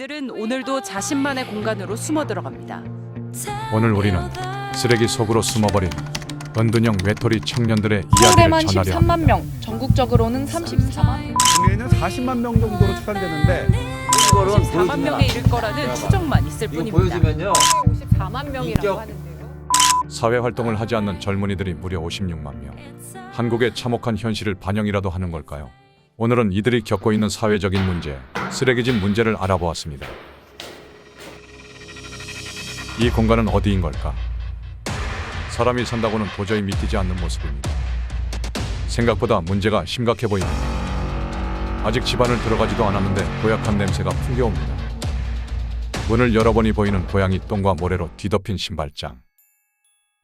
이들은 오늘도 자신만의 공간으로 숨어 들어갑니다. 오늘 우리는 쓰레기 속으로 숨어버린 은둔형 외톨이 청년들의 이야기를 서울에만 전하려 13만 합니다. 명, 전국적으로는 34만. 국내에는 40만 명 정도로 추산되는데 14만 명에 이를 거라는 추정만 있을 뿐입니다. 보여주면요. 54만 명이라고 하는데요. 사회 활동을 하지 않는 젊은이들이 무려 56만 명. 한국의 참혹한 현실을 반영이라도 하는 걸까요? 오늘은 이들이 겪고 있는 사회적인 문제, 쓰레기집 문제를 알아보았습니다. 이 공간은 어디인 걸까? 사람이 산다고는 도저히 믿기지 않는 모습입니다. 생각보다 문제가 심각해 보입니다. 아직 집안을 들어가지도 않았는데 고약한 냄새가 풍겨옵니다. 문을 열어보니 보이는 고양이 똥과 모래로 뒤덮인 신발장.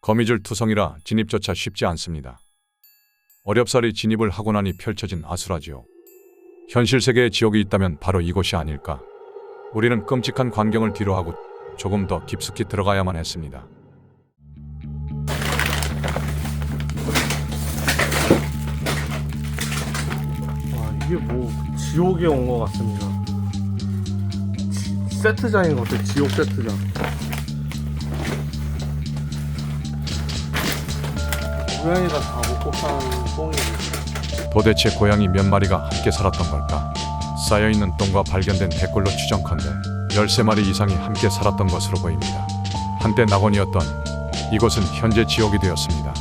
거미줄 투성이라 진입조차 쉽지 않습니다. 어렵사리 진입을 하고 나니 펼쳐진 아수라지요. 현실 세계에 지옥이 있다면 바로 이곳이 아닐까. 우리는 끔찍한 광경을 뒤로하고 조금 더 깊숙이 들어가야만 했습니다. 와, 이게 뭐 지옥에 온 것 같습니다. 세트장인 것 같아요. 지옥 세트장. 고양이가 다 먹고 사는 똥이에요. 도대체 고양이 몇 마리가 함께 살았던 걸까? 쌓여있는 똥과 발견된 댓글로 추정컨대 13마리 이상이 함께 살았던 것으로 보입니다. 한때 낙원이었던 이곳은 현재 지옥이 되었습니다.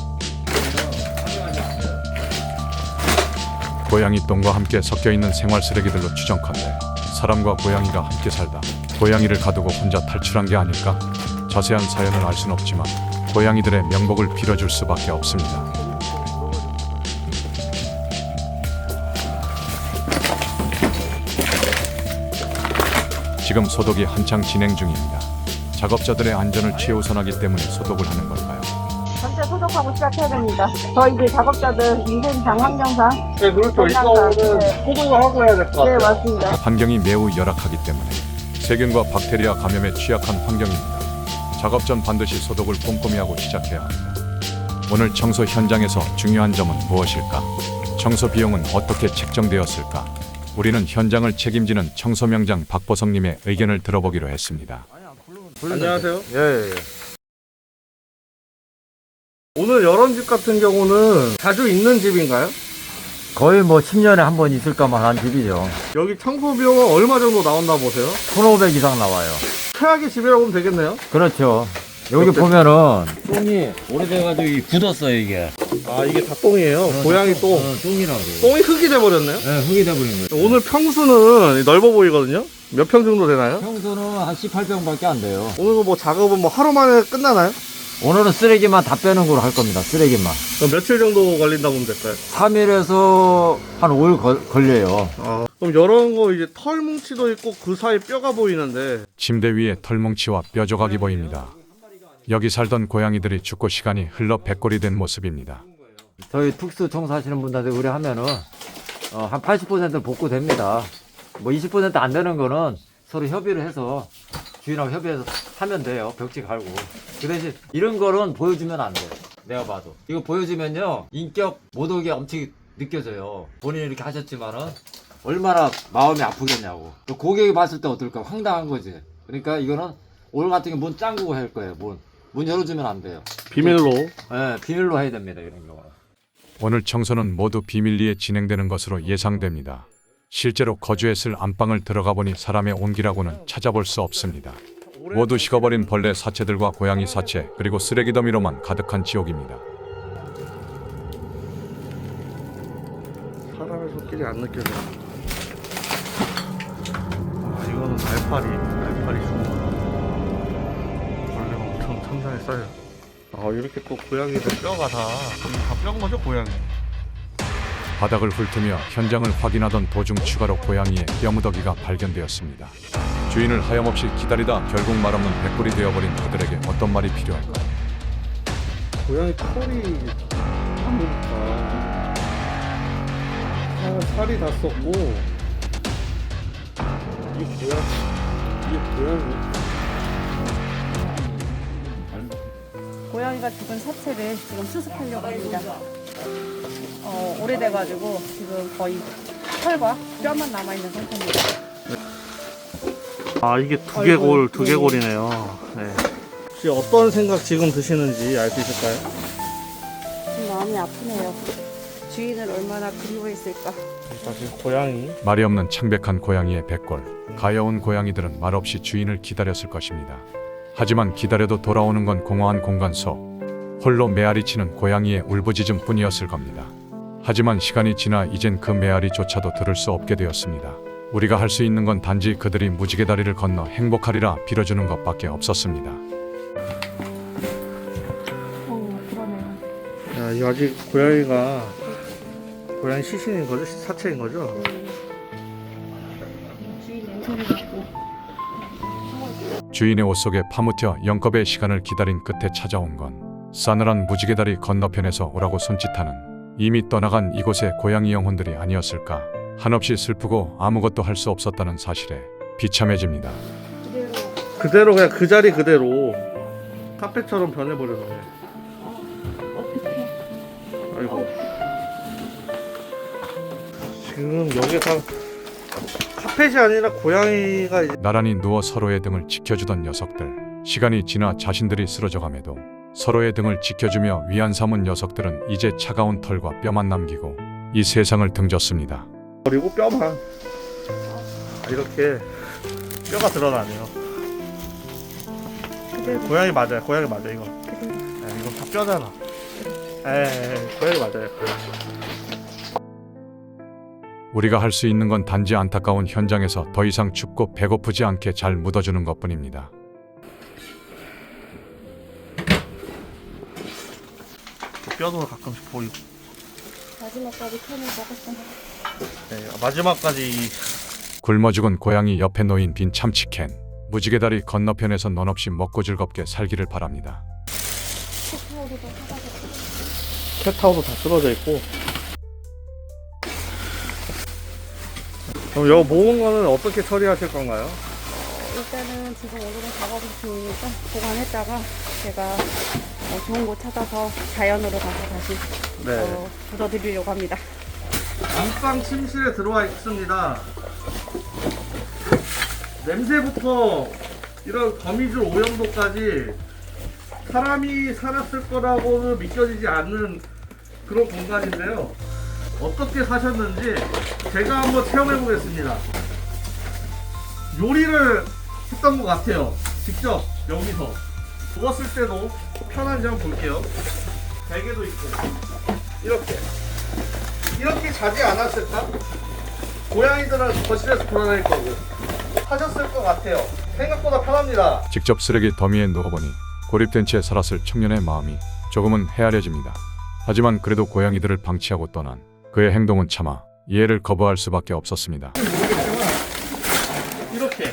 고양이 똥과 함께 섞여있는 생활 쓰레기들로 추정컨대 사람과 고양이가 함께 살다 고양이를 가두고 혼자 탈출한 게 아닐까? 자세한 사연은 알 수는 없지만 고양이들의 명복을 빌어줄 수밖에 없습니다. 지금 소독이 한창 진행 중입니다. 작업자들의 안전을 최우선하기 때문에 소독을 하는 걸까요? 전체 소독하고 시작해야 됩니다. 저희 이제 작업자들 위생상 환경상 네, 그렇죠. 이거는 소독을 하고 해야 될 것 같아요. 네 맞습니다. 환경이 매우 열악하기 때문에 세균과 박테리아 감염에 취약한 환경입니다. 작업 전 반드시 소독을 꼼꼼히 하고 시작해야 합니다. 오늘 청소 현장에서 중요한 점은 무엇일까? 청소 비용은 어떻게 책정되었을까? 우리는 현장을 책임지는 청소명장 박보성님의 의견을 들어보기로 했습니다. 안녕하세요. 예. 오늘 열한 집 같은 경우는 자주 있는 집인가요? 거의 뭐 10년에 한 번 있을까만 한 집이죠. 여기 청소 비용은 얼마 정도 나온다 보세요? 1,500 이상 나와요. 최악의 집이라고 보면 되겠네요? 그렇죠. 여기 보면은 똥이 오래돼가지고 굳었어요 이게. 아, 이게 다 똥이에요. 고양이 똥. 똥이라고. 똥이 흙이 돼버렸네요? 네, 흙이 돼버린 거예요. 오늘 평수는 넓어 보이거든요? 몇 평 정도 되나요? 평수는 한 18평밖에 안 돼요. 오늘 뭐 작업은 뭐 하루 만에 끝나나요? 오늘은 쓰레기만 다 빼는 걸로 할 겁니다. 쓰레기만. 그럼 며칠 정도 걸린다고 보면 될까요? 3일에서 한 5일 걸려요. 그럼 이런 거 이제 털 뭉치도 있고 그 사이 뼈가 보이는데 침대 위에 털뭉치와 뼈조각이 보입니다. 여기 살던 고양이들이 죽고 시간이 흘러 백골이 된 모습입니다. 저희 특수 청소하시는 분들한테 의뢰하면은 한 80%는 복구됩니다. 뭐 20% 안 되는 거는 서로 협의를 해서 주인하고 협의해서 하면 돼요. 벽지 갈고. 그 대신 이런 거는 보여주면 안 돼요. 내가 봐도. 이거 보여주면요. 인격 모독이 엄청 느껴져요. 본인이 이렇게 하셨지만은 얼마나 마음이 아프겠냐고. 또 고객이 봤을 때 어떨까? 황당한 거지. 그러니까 이거는 오늘 같은 경우 문 짱구고 할 거예요. 문 열어주면 안 돼요. 비밀로. 네, 비밀로 해야 됩니다. 이런 경우는. 오늘 청소는 모두 비밀리에 진행되는 것으로 예상됩니다. 실제로 거주했을 안방을 들어가 보니 사람의 온기라고는 찾아볼 수 없습니다. 모두 식어버린 벌레 사체들과 고양이 사체 그리고 쓰레기 더미로만 가득한 지옥입니다. 사람의 손길이 안 느껴져요. 이거는 알파리 숭어. 벌레가 엄청 천장에 쌓여요. 이렇게 또 고양이들 뼈가 다 뼈인 거죠, 고양이? 바닥을 훑으며 현장을 확인하던 도중 추가로 고양이의 뼈무더기가 발견되었습니다. 주인을 하염없이 기다리다 결국 말없는 백골이 되어버린 그들에게 어떤 말이 필요할까요? 고양이 털이 안 보니까 살이 다 썼고 이게 고양이 고양이가 죽은 사체를 지금 수습하려고 합니다. 오래돼가지고 지금 거의 털과 뼈만 남아있는 상태입니다. 아, 이게 두개골이네요. 네. 혹시 어떤 생각 지금 드시는지 알 수 있을까요? 좀 마음이 아프네요. 주인을 얼마나 그리워했을까. 사실 고양이. 말이 없는 창백한 고양이의 백골. 가여운 고양이들은 말없이 주인을 기다렸을 것입니다. 하지만 기다려도 돌아오는 건 공허한 공간 속 홀로 메아리치는 고양이의 울부짖음 뿐이었을 겁니다. 하지만 시간이 지나 이젠 그 메아리조차도 들을 수 없게 되었습니다. 우리가 할 수 있는 건 단지 그들이 무지개 다리를 건너 행복하리라 빌어주는 것밖에 없었습니다. 그러네요. 야, 이 아직 고양이 시신인 거죠? 사체인 거죠? 주인 냄새를 맡고. 주인의 옷 속에 파묻혀 영겁의 시간을 기다린 끝에 찾아온 건 싸늘한 무지개 다리 건너편에서 오라고 손짓하는 이미 떠나간 이곳의 고양이 영혼들이 아니었을까. 한없이 슬프고 아무것도 할 수 없었다는 사실에 비참해집니다. 그대로 그냥 그 자리 그대로 카페처럼 변해버렸네. 아이고. 지금 여기 다 카펫이 아니라 고양이가 이제 나란히 누워 서로의 등을 지켜주던 녀석들. 시간이 지나 자신들이 쓰러져감에도 서로의 등을 지켜주며 위안 삼은 녀석들은 이제 차가운 털과 뼈만 남기고 이 세상을 등졌습니다. 그리고 뼈만 이렇게 뼈가 드러나네요. 고양이 맞아요. 고양이 맞아 이거. 이건 다 뼈잖아. 고양이 맞아요. 우리가 할 수 있는 건 단지 안타까운 현장에서 더 이상 춥고 배고프지 않게 잘 묻어주는 것뿐입니다. 뼈도 가끔씩 보이고. 마지막까지 편을 먹었어. 네, 마지막까지. 굶어 죽은 고양이 옆에 놓인 빈 참치캔. 무지개 다리 건너편에서 넌 없이 먹고 즐겁게 살기를 바랍니다. 캣타워도 다 쓰러져 있고. 그럼 이거 모은 거는 어떻게 처리하실 건가요? 일단은 지금 오늘은 작업 중이니까 보관했다가 제가 좋은 곳 찾아서 자연으로 가서 다시 네. 묻어드리려고 합니다. 안방 침실에 들어와 있습니다. 냄새부터 이런 거미줄 오염도까지 사람이 살았을 거라고는 믿겨지지 않는 그런 공간인데요. 어떻게 사셨는지 제가 한번 체험해 보겠습니다. 요리를 했던 것 같아요. 직접 여기서. 누웠을 때도 편한지 한번 볼게요. 베개도 있고 이렇게 자지 않았을까? 고양이들은 거실에서 돌아다닐 거고 하셨을 것 같아요. 생각보다 편합니다. 직접 쓰레기 더미에 누워보니 고립된 채 살았을 청년의 마음이 조금은 헤아려집니다. 하지만 그래도 고양이들을 방치하고 떠난 그의 행동은 차마 이해를 거부할 수밖에 없었습니다. 이렇게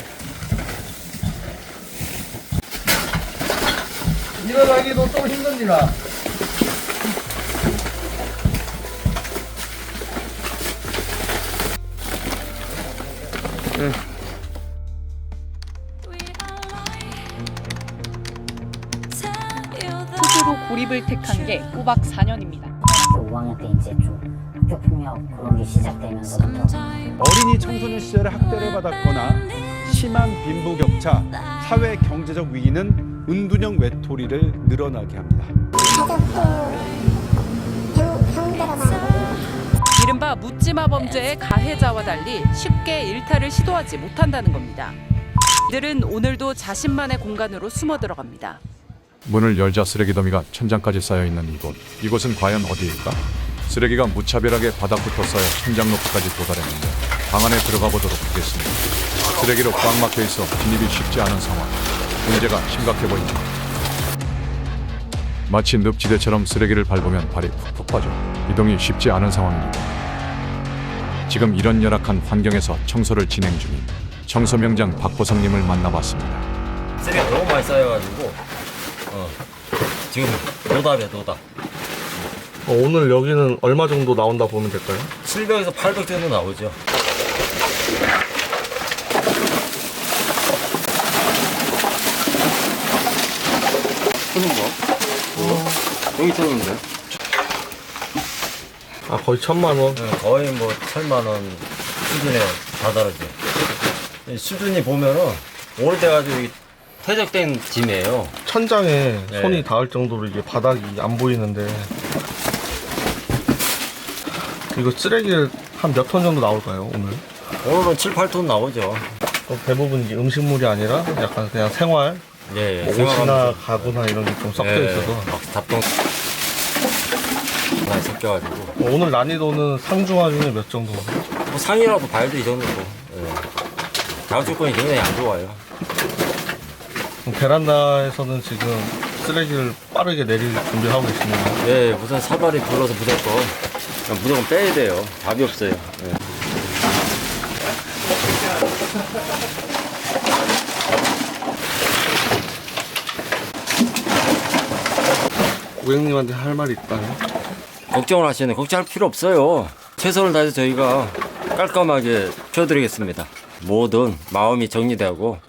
일어나기도 좀 힘듭니다. 스스로 고립을 택한 게 꼬박 4년입니다. 5학년 때 이제 좀 학교 폭력 그런 게 시작되면서부터 어린이 청소년 시절에 학대를 받았거나 심한 빈부격차, 사회 경제적 위기는 은둔형 외톨이를 늘어나게 합니다. 이른바 묻지마 범죄의 가해자와 달리 쉽게 일탈을 시도하지 못한다는 겁니다. 이들은 오늘도 자신만의 공간으로 숨어 들어갑니다. 문을 열자 쓰레기 더미가 천장까지 쌓여있는 이곳은 과연 어디일까? 쓰레기가 무차별하게 바닥부터 쌓여 천장 높이까지 도달했는데 방 안에 들어가 보도록 하겠습니다. 쓰레기로 꽉 막혀 있어 진입이 쉽지 않은 상황. 문제가 심각해 보입니다. 마치 늪지대처럼 쓰레기를 밟으면 발이 푹푹 빠져 이동이 쉽지 않은 상황입니다. 지금 이런 열악한 환경에서 청소를 진행 중인 청소명장 박보성님을 만나봤습니다. 쓰레기가 너무 많이 쌓여가지고 지금 노답이야 노답. 오늘 여기는 얼마 정도 나온다 보면 될까요? 700에서 800 정도 나오죠. 여기 있었는데. 아 거의 1,000만 원. 거의 뭐 1,000만 원 수준에 다다르죠. 수준이 보면은 오래돼가지고 이 퇴적된 짐이에요. 천장에 네. 손이 닿을 정도로 이게 바닥이 안 보이는데 이거 쓰레기를 한 몇 톤 정도 나올까요 오늘? 오늘은 7, 8톤 나오죠. 대부분 이게 음식물이 아니라 약간 그냥 생활, 예, 뭐 옷이나 가구나 이런 게 좀 섞여 있어서 막 답동 많이 섞여가지고 오늘 난이도는 상중하 중에 몇 정도? 뭐 상이라도 봐야 돼 이 정도고. 예. 자격 조건이 굉장히 안 좋아요. 그럼 베란다에서는 지금 쓰레기를 빠르게 내릴 준비를 하고 계십니다. 예, 우선 사발이 불러서 무조건 빼야 돼요. 답이 없어요. 예. 고객님한테 할 말이 있다면? 걱정을 하시네. 걱정할 필요 없어요. 최선을 다해서 저희가 깔끔하게 치워드리겠습니다. 뭐든 마음이 정리되고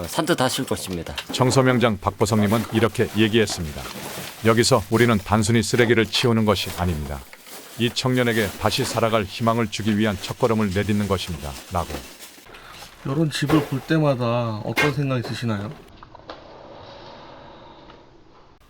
산뜻하실 것입니다. 청소명장 박보성님은 이렇게 얘기했습니다. 여기서 우리는 단순히 쓰레기를 치우는 것이 아닙니다. 이 청년에게 다시 살아갈 희망을 주기 위한 첫걸음을 내딛는 것입니다. 라고. 이런 집을 볼 때마다 어떤 생각이 드시나요?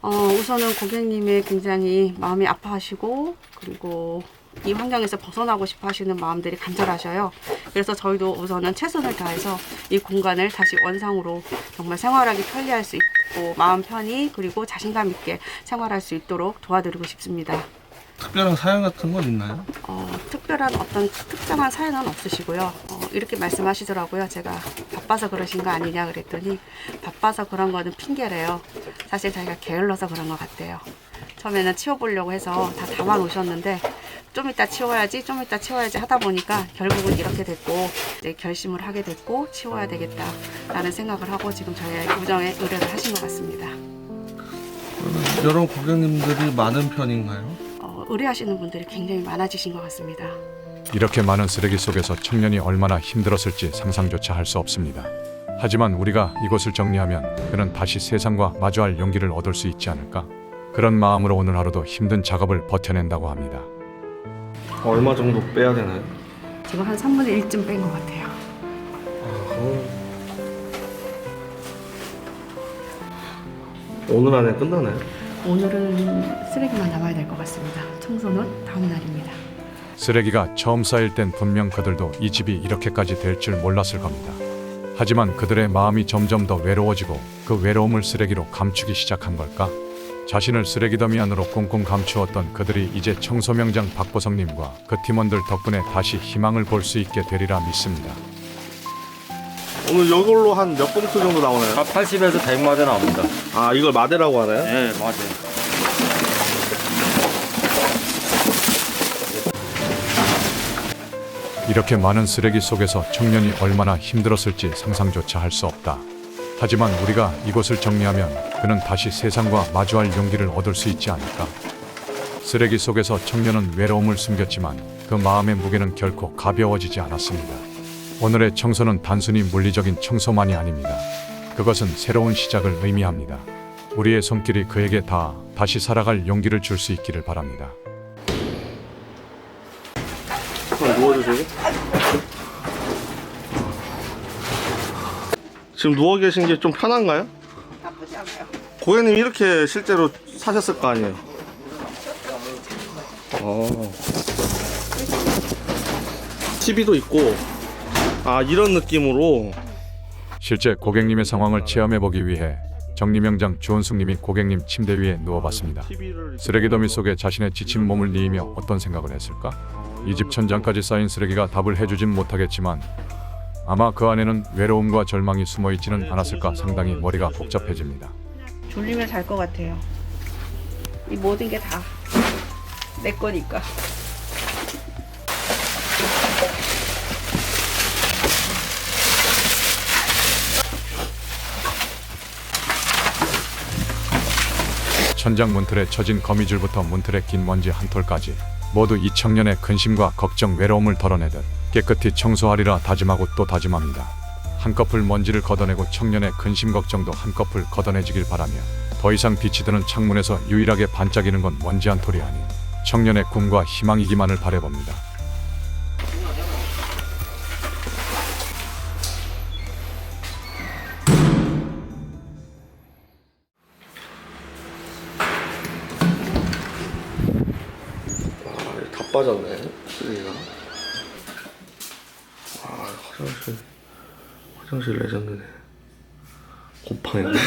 우선은 고객님이 굉장히 마음이 아파하시고 그리고 이 환경에서 벗어나고 싶어 하시는 마음들이 간절하셔요. 그래서 저희도 우선은 최선을 다해서 이 공간을 다시 원상으로 정말 생활하기 편리할 수 있고 마음 편히 그리고 자신감 있게 생활할 수 있도록 도와드리고 싶습니다. 특별한 사연 같은 건 있나요? 특별한 어떤 특정한 사연은 없으시고요. 이렇게 말씀하시더라고요. 제가 바빠서 그러신 거 아니냐 그랬더니 바빠서 그런 거는 핑계래요. 사실 자기가 게을러서 그런 것 같대요. 처음에는 치워보려고 해서 다 담아 놓으셨는데 좀 이따 치워야지 하다 보니까 결국은 이렇게 됐고 이제 결심을 하게 됐고 치워야 되겠다라는 생각을 하고 지금 저희 우정에 의뢰를 하신 것 같습니다. 이런 고객님들이 많은 편인가요? 의뢰하시는 분들이 굉장히 많아지신 것 같습니다. 이렇게 많은 쓰레기 속에서 청년이 얼마나 힘들었을지 상상조차 할 수 없습니다. 하지만 우리가 이곳을 정리하면 그는 다시 세상과 마주할 용기를 얻을 수 있지 않을까? 그런 마음으로 오늘 하루도 힘든 작업을 버텨낸다고 합니다. 얼마 정도 빼야 되나요? 지금 한 3분의 1쯤 뺀 것 같아요. 오늘 안에 끝나나요? 오늘은 쓰레기만 남아야 될 것 같습니다. 청소는 다음 날입니다. 쓰레기가 처음 쌓일 땐 분명 그들도 이 집이 이렇게까지 될 줄 몰랐을 겁니다. 하지만 그들의 마음이 점점 더 외로워지고 그 외로움을 쓰레기로 감추기 시작한 걸까? 자신을 쓰레기 더미 안으로 꽁꽁 감추었던 그들이 이제 청소명장 박보성님과 그 팀원들 덕분에 다시 희망을 볼 수 있게 되리라 믿습니다. 오늘 이걸로 한 몇 봉투 정도 나오나요? 80에서 100마대 나옵니다. 아, 이걸 마대라고 하나요? 네, 맞아요. 이렇게 많은 쓰레기 속에서 청년이 얼마나 힘들었을지 상상조차 할 수 없다. 하지만 우리가 이곳을 정리하면 그는 다시 세상과 마주할 용기를 얻을 수 있지 않을까? 쓰레기 속에서 청년은 외로움을 숨겼지만 그 마음의 무게는 결코 가벼워지지 않았습니다. 오늘의 청소는 단순히 물리적인 청소만이 아닙니다. 그것은 새로운 시작을 의미합니다. 우리의 손길이 그에게 다시 살아갈 용기를 줄 수 있기를 바랍니다. 누워주세요. 지금 누워 계신 게 좀 편한가요? 나쁘지 않아요. 고객님 이렇게 실제로 사셨을 거 아니에요? TV도 있고 이런 느낌으로. 실제 고객님의 상황을 체험해보기 위해 정리명장 주원숙님이 고객님 침대 위에 누워봤습니다. 쓰레기 더미 속에 자신의 지친 몸을 뉘이며 어떤 생각을 했을까? 이 집 천장까지 쌓인 쓰레기가 답을 해주진 못하겠지만 아마 그 안에는 외로움과 절망이 숨어있지는 않았을까 상당히 머리가 복잡해집니다. 졸리면 잘 것 같아요. 이 모든 게 다 내 거니까. 천장 문틀에 쳐진 거미줄부터 문틀에 긴 먼지 한 톨까지 모두 이 청년의 근심과 걱정, 외로움을 덜어내듯 깨끗이 청소하리라 다짐하고 또 다짐합니다. 한꺼풀 먼지를 걷어내고 청년의 근심 걱정도 한꺼풀 걷어내지길 바라며 더 이상 빛이 드는 창문에서 유일하게 반짝이는 건 먼지 한 톨이 아닌 청년의 꿈과 희망이기만을 바라봅니다. 빠졌네 쓰레기가. 화장실 레전드네. 곰팡이네.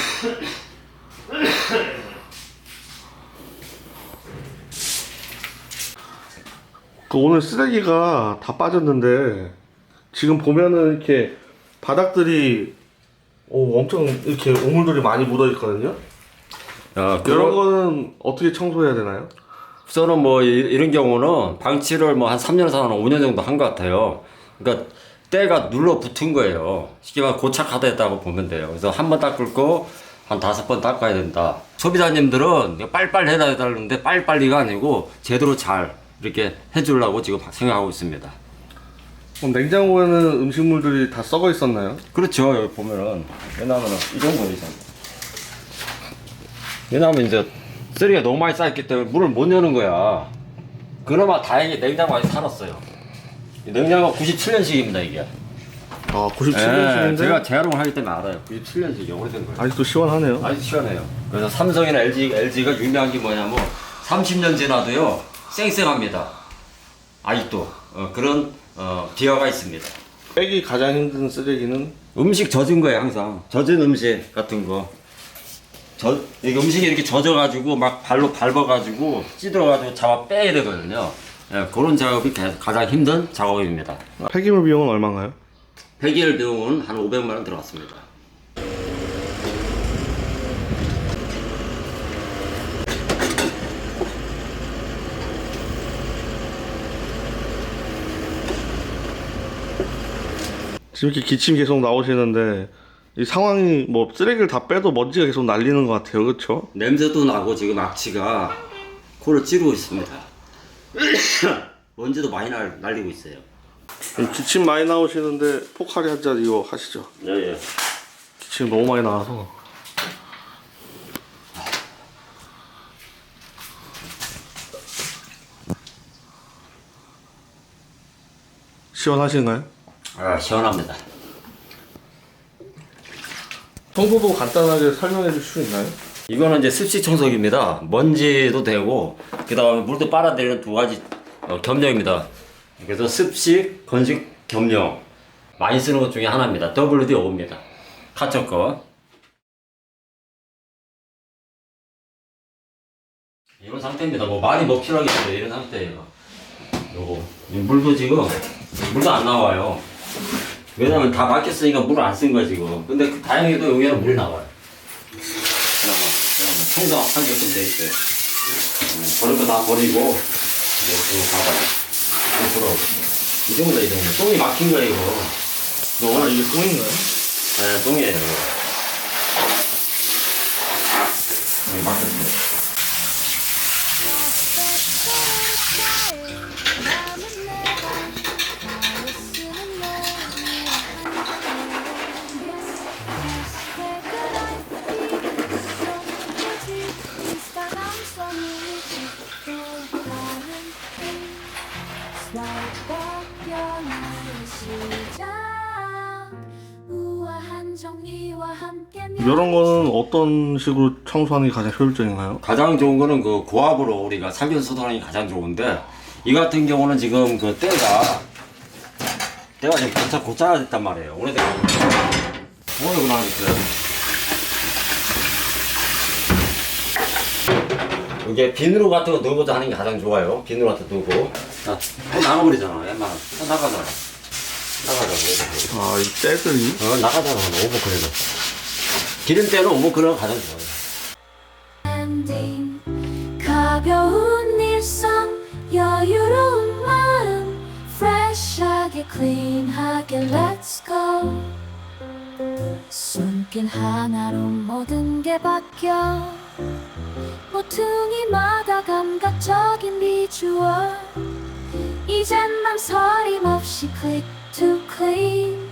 그 오늘 쓰레기가 다 빠졌는데 지금 보면은 이렇게 바닥들이 엄청 이렇게 오물들이 많이 묻어 있거든요. 이런 거는 어떻게 청소해야 되나요? 우선은 뭐 이런 경우는 방치를 뭐 한 3년에서 한 5년 정도 한 것 같아요. 그러니까 때가 눌러 붙은 거예요. 쉽게 말하면 고착화됐다고 보면 돼요. 그래서 한 번 닦을 거 한 5번 닦아야 된다. 소비자님들은 빨리빨리 해달라는데 빨리빨리가 아니고 제대로 잘 이렇게 해주려고 지금 생각하고 있습니다. 그럼 냉장고에는 음식물들이 다 썩어 있었나요? 그렇죠. 여기 보면은 왜냐면은 이 정도이잖아요. 왜냐면 이제 쓰레기가 너무 많이 쌓였기 때문에 문을 못 여는 거야. 그나마 다행히 냉장고가 살았어요. 이 냉장고 97년식입니다 이게. 아 97년식인데? 제가 재활용을 하기 때문에 알아요. 97년식이 오래된 거예요. 아직도 시원하네요. 아주 시원해요. 그래서 삼성이나 LG가 유명한 게 뭐냐면 30년 지나도요 쌩쌩합니다. 아직도 그런 비화가 있습니다. 빼기 가장 힘든 쓰레기는? 음식 젖은 거예요 항상. 젖은 음식 같은 거. 이게 음식이 이렇게 젖어가지고 막 발로 밟아가지고 찌들어가지고 잡아 빼야 되거든요. 예, 그런 작업이 가장 힘든 작업입니다. 폐기물 비용은 얼마인가요? 폐기물 비용은 한 500만 원 들어갔습니다. 지금 이렇게 기침이 계속 나오시는데 이 상황이 뭐 쓰레기를 다 빼도 먼지가 계속 날리는 것 같아요. 그렇죠? 냄새도 나고 지금 악취가 코를 찌르고 있습니다. 먼지도 많이 날리고 있어요. 기침 많이 나오시는데 포카리 한 잔 이거 하시죠. 예. 기침 너무 많이 나와서. 시원하신가요? 아, 시원합니다. 청소도 간단하게 설명해 줄 수 있나요? 이거는 이제 습식 청소기입니다. 먼지도 되고 그 다음에 물도 빨아들이는 두 가지 겸용입니다. 그래서 습식, 건식 겸용 많이 쓰는 것 중에 하나입니다. WD-5입니다. 카처 거. 이런 상태입니다. 뭐 많이 뭐 필요하겠어요. 이런 상태예요. 요거 물도 지금 물도 안 나와요. 왜냐면 다 막혔으니까 물을 안 쓴 거야 지금. 근데 다행히도 여기는 물이 나와요. 그나마 청소하기가 좀 돼 있어요. 버릴 거 다 버리고 이거 봐봐요. 이거 돌아오고 이 정도다 이 정도. 똥이 막힌 거야 이거. 아 이게 똥인가요? 네, 똥이에요. 여기 막혔어요. 이런 거는 어떤 식으로 청소하는 게 가장 효율적인가요? 가장 좋은 거는 그 고압으로 우리가 살균 소독하는 게 가장 좋은데 이 같은 경우는 지금 그 때가 지금 고착화 됐단 말이에요. 오래된 거. 뭐이거 나왔어요? 이게 비누 같은 거 넣어서 하는 게 가장 좋아요. 비누 같은 거 넣고. 자, 나가버리잖아. 웬만하면. 나가잖아. 나가자고. 아, 이 때들이? 나가잖아. 오버클레도. 기름때는 오버클레가 가장 좋아요. 가벼운 일상, 여유로운 마음, fresh하게, clean하게, let's go. 손길 하나로 모든 게 바뀌어. 모퉁이마다 감각적인 비주얼. 이젠 망설임 없이 click to clean.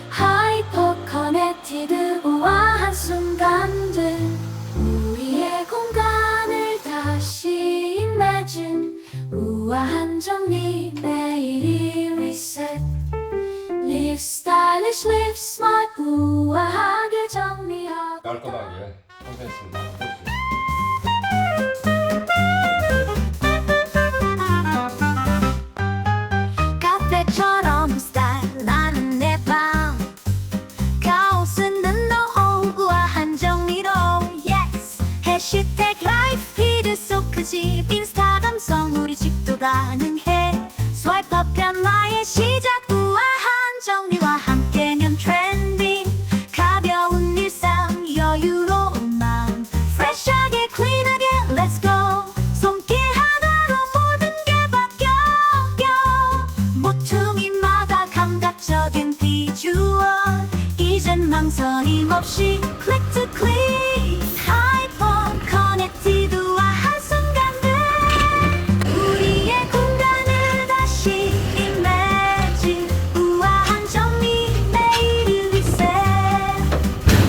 하이퍼 커넥티드 우아한 순간들. 우리의 공간을 다시 imagine. 우아한 정리 매일이 reset. Live stylish, live smart. 우아하게 정리하고 깔끔하게 청소했습니다. 없이 click to click 하이퍼 커넥티드와 한순간들 우리의 공간을 다시 imagine 우아한 정리 매일 리셋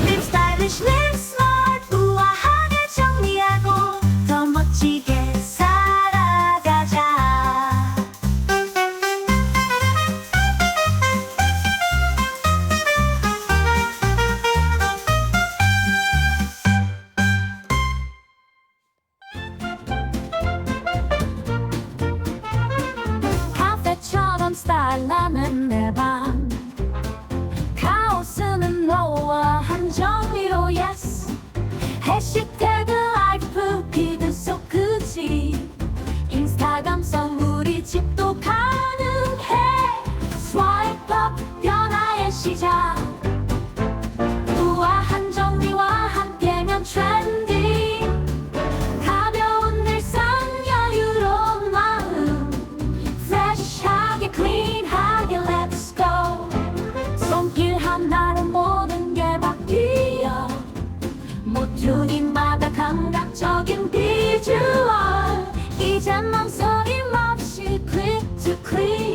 Live stylish, live smart 우아하게 정리하고 더 멋지게 살아가자 카페처럼 스타일나는 내 방 카오스는 너와 한 정리로 yes 해시태그 라이프 피드 속 그지 인스타gram 속 우리 집도 가능해 스와이프 업 변화의 시작 우아한 정리와 함께면 트렌디 가벼운 일상 여유로운 마음 프레시하게 클린하게 let's go 손길 하나로 모든 게 바뀌어 모퉁이마다 감각적인 비주얼 이젠 망설임 없이 click to click